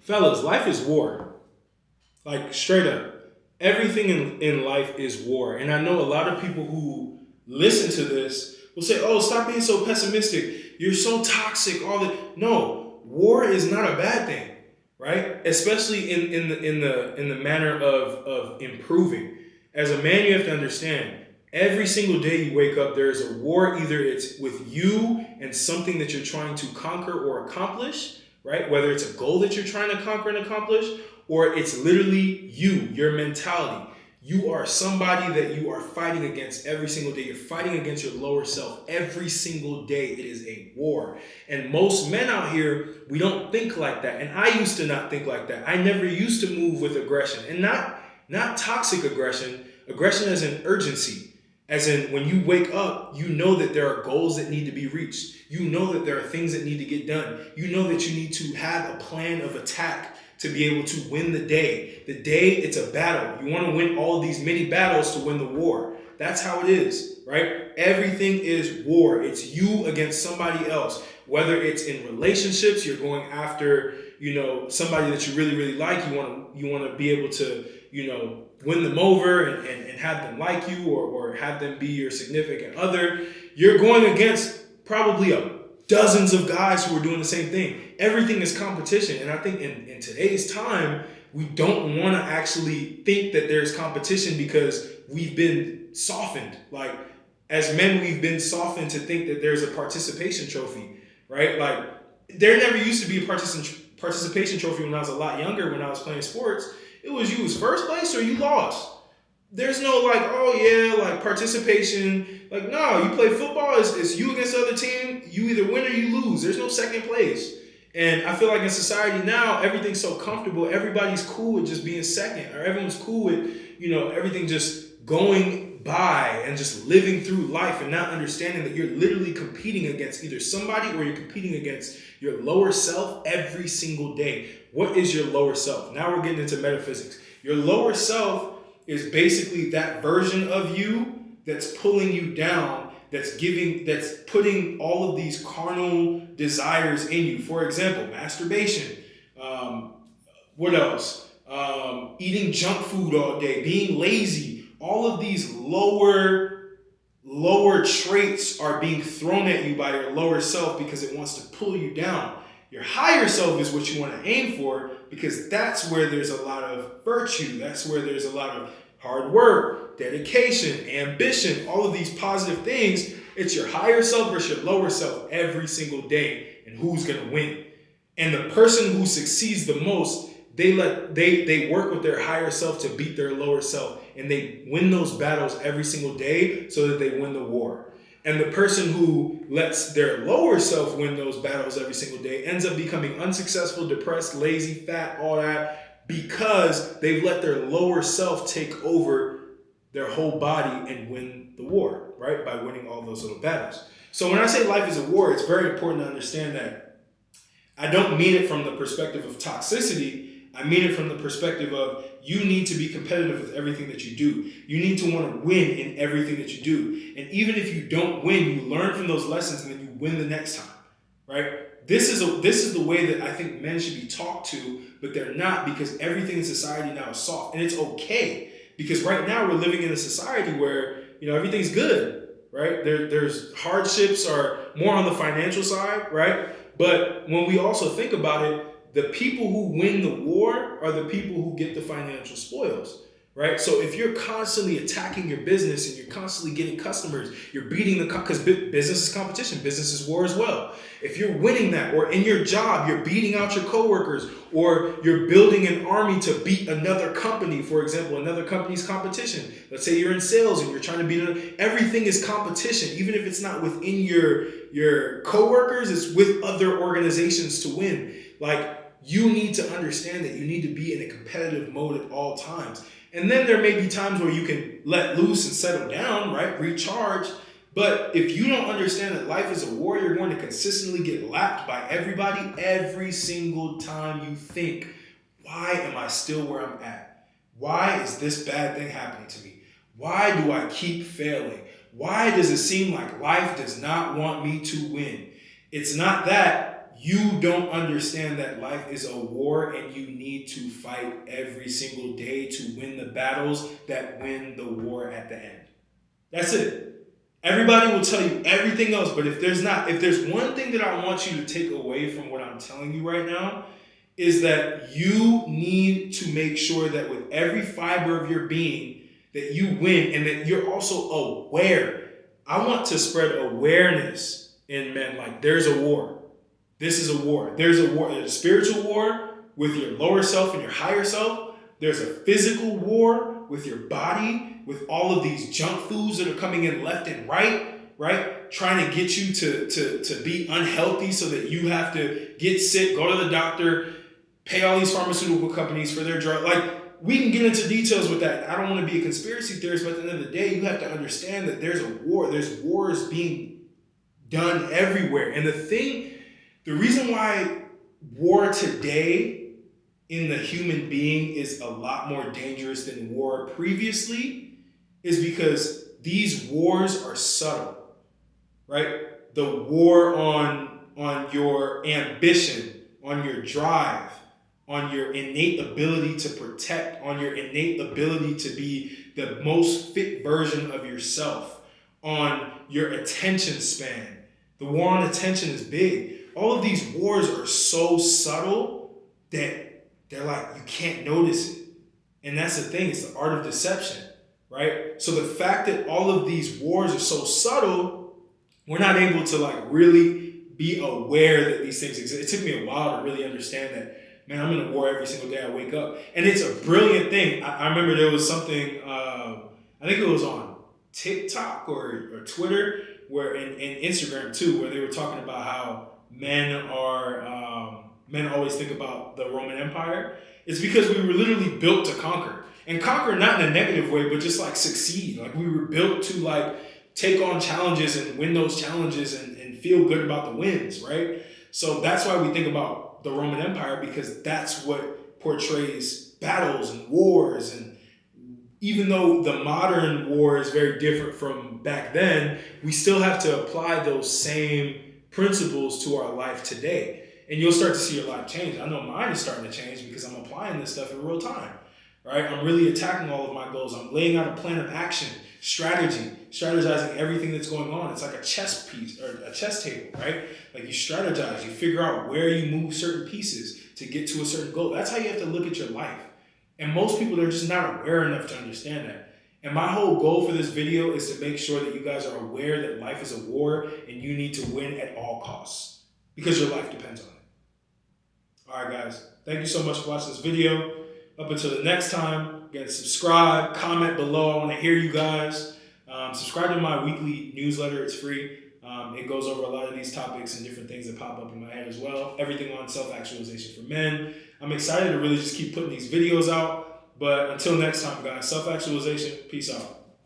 Fellas, life is war. Like straight up. Everything in life is war. And I know a lot of people who listen to this will say, oh, stop being so pessimistic. You're so toxic. All that. No, war is not a bad thing, right? Especially in the manner of improving. As a man, you have to understand, every single day you wake up, there is a war. Either it's with you and something that you're trying to conquer or accomplish, right? Whether it's a goal that you're trying to conquer and accomplish, or it's literally you, your mentality. You are somebody that you are fighting against every single day. You're fighting against your lower self every single day. It is a war. And most men out here, we don't think like that. And I used to not think like that. I never used to move with aggression. And not toxic aggression, aggression as an urgency. As in, when you wake up, you know that there are goals that need to be reached. You know that there are things that need to get done. You know that you need to have a plan of attack to be able to win the day. The day, it's a battle. You want to win all of these many battles to win the war. That's how it is, right? Everything is war. It's you against somebody else. Whether it's in relationships, you're going after, somebody that you really, really like. You want to be able to, win them over and have them like you or have them be your significant other. You're going against probably dozens of guys who are doing the same thing. Everything is competition. And I think in today's time, we don't want to actually think that there's competition because we've been softened. Like, as men, we've been softened to think that there's a participation trophy, right? Like, there never used to be a participation trophy when I was a lot younger, when I was playing sports. It was you was first place or you lost. There's no participation. Like, no, you play football, it's you against the other team. You either win or you lose. There's no second place. And I feel like in society now, everything's so comfortable. Everybody's cool with just being second, or everyone's cool with, everything just going by and just living through life and not understanding that you're literally competing against either somebody or you're competing against your lower self every single day. What is your lower self? Now we're getting into metaphysics. Your lower self is basically that version of you that's pulling you down, that's putting all of these carnal desires in you. For example, masturbation. What else? Eating junk food all day, being lazy. All of these lower traits are being thrown at you by your lower self because it wants to pull you down. Your higher self is what you want to aim for because that's where there's a lot of virtue. That's where there's a lot of hard work, dedication, ambition, all of these positive things. It's your higher self versus your lower self every single day, and who's going to win. And the person who succeeds the most, they work with their higher self to beat their lower self, and they win those battles every single day so that they win the war. And the person who lets their lower self win those battles every single day ends up becoming unsuccessful, depressed, lazy, fat, all that, because they've let their lower self take over their whole body and win the war, right? By winning all those little battles. So when I say life is a war, it's very important to understand that I don't mean it from the perspective of toxicity. I mean it from the perspective of you need to be competitive with everything that you do. You need to want to win in everything that you do. And even if you don't win, you learn from those lessons and then you win the next time, right? This is the way that I think men should be talked to, but they're not, because everything in society now is soft. And it's okay, because right now we're living in a society where, everything's good, right? There's hardships are more on the financial side, right? But when we also think about it, the people who win the war are the people who get the financial spoils, right? So if you're constantly attacking your business and you're constantly getting customers, you're beating because business is competition, business is war as well. If you're winning that, or in your job, you're beating out your coworkers, or you're building an army to beat another company, for example, another company's competition. Let's say you're in sales and you're trying to beat everything is competition, even if it's not within your coworkers, it's with other organizations to win. Like, you need to understand that you need to be in a competitive mode at all times. And then there may be times where you can let loose and settle down, right? Recharge. But if you don't understand that life is a war, you're going to consistently get lapped by everybody every single time you think, why am I still where I'm at? Why is this bad thing happening to me? Why do I keep failing? Why does it seem like life does not want me to win? It's not that. you don't understand that life is a war and you need to fight every single day to win the battles that win the war at the end. That's it. Everybody will tell you everything else, but if there's one thing that I want you to take away from what I'm telling you right now, is that you need to make sure that with every fiber of your being that you win and that you're also aware. I want to spread awareness in men. Like, there's a war. This is a war. There's a war. There's a spiritual war with your lower self and your higher self. There's a physical war with your body, with all of these junk foods that are coming in left and right? Trying to get you to be unhealthy so that you have to get sick, go to the doctor, pay all these pharmaceutical companies for their drug. Like, we can get into details with that. I don't want to be a conspiracy theorist, but at the end of the day, you have to understand that there's a war. There's wars being done everywhere. And the reason why war today in the human being is a lot more dangerous than war previously is because these wars are subtle, right? The war on your ambition, on your drive, on your innate ability to protect, on your innate ability to be the most fit version of yourself, on your attention span. The war on attention is big. All of these wars are so subtle that they're like, you can't notice it. And that's the thing, it's the art of deception, right? So the fact that all of these wars are so subtle, we're not able to like really be aware that these things exist. It took me a while to really understand that, man, I'm in a war every single day I wake up. And it's a brilliant thing. I remember there was something, I think it was on TikTok or Twitter, where and Instagram too, where they were talking about how men always think about the Roman Empire. It's because we were literally built to conquer. And conquer not in a negative way, but just like succeed. Like, we were built to like take on challenges and win those challenges and feel good about the wins, right? So that's why we think about the Roman Empire, because that's what portrays battles and wars. And even though the modern war is very different from back then, we still have to apply those same principles to our life today. And you'll start to see your life change. I know mine is starting to change because I'm applying this stuff in real time, right? I'm really attacking all of my goals. I'm laying out a plan of action, strategizing everything that's going on. It's like a chess piece or a chess table, right? Like, you strategize, you figure out where you move certain pieces to get to a certain goal. That's how you have to look at your life. And most people are just not aware enough to understand that. And my whole goal for this video is to make sure that you guys are aware that life is a war and you need to win at all costs because your life depends on it. All right, guys. Thank you so much for watching this video. Up until the next time, again, subscribe, comment below. I want to hear you guys. Subscribe to my weekly newsletter. It's free. It goes over a lot of these topics and different things that pop up in my head as well. Everything on self-actualization for men. I'm excited to really just keep putting these videos out. But until next time, guys, self-actualization. Peace out.